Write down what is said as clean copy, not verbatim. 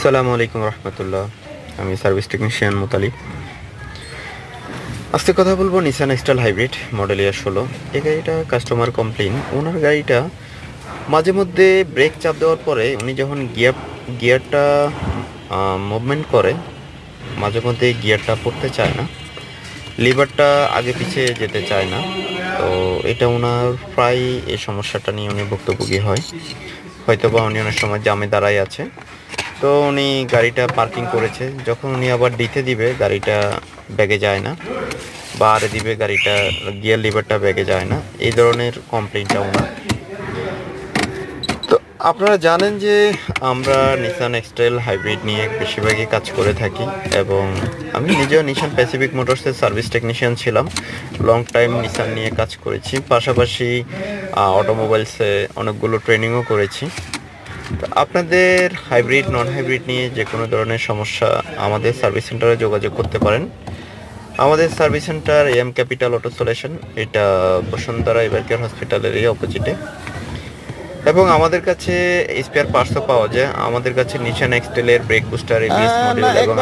আসসালামু আলাইকুম রহমতুল্লাহ। আমি সার্ভিস টেকনিশিয়ান মুতালিব। আজকে কথা বলবো নিসান এক্সটাল হাইব্রিড মডেল ইয়ার 16। এই গাড়িটা কাস্টমার কমপ্লেন, ওনার গাড়িটা মাঝে মধ্যে ব্রেক চাপ দেওয়ার পরে উনি যখন গিয়ারটা মুভমেন্ট করে, মাঝে মধ্যে গিয়ারটা পড়তে চায় না, লিভারটা আগে পিছে যেতে চায় না। তো এটা ওনার প্রায় এই সমস্যাটা নিয়ে উনি ভুক্তভোগী হয়। হয়তোবা উনি অনেক সময় জামে দাঁড়ায় আছে, তো উনি গাড়িটা পার্কিং করেছে, যখন উনি আবার দিতে দিবে গাড়িটা ব্যাগে যায় না, বা আরে দিবে গাড়িটা গিয়ার লিভারটা ব্যাগে যায় না, এই ধরনের কমপ্লেইনটা ওনার। তো আপনারা জানেন যে আমরা নিসান এক্সটাইল হাইব্রিড নিয়ে বেশিরভাগই কাজ করে থাকি, এবং আমি নিজেও নিসান প্যাসিফিক মোটরসের সার্ভিস টেকনিশিয়ান ছিলাম। লং টাইম নিসান নিয়ে কাজ করেছি, পাশাপাশি অটোমোবাইলসে অনেকগুলো ট্রেনিংও করেছি। তো আপনাদের হাইব্রিড নন হাইব্রিড নিয়ে যে কোনো ধরনের সমস্যা আমাদের সার্ভিস সেন্টারে যোগাযোগ করতে পারেন। আমাদের service centre M capital auto solution, এটা বসুন্ধরা এভারকেয়ার হসপিটালের এই অপোজিটে। এবং আমাদের কাছে স্পেয়ার পার্টসও পাওয়া যায়। আমাদের কাছে নিশান এক্সটেলের ব্রেক বুস্টার এবিএস মডেল এবং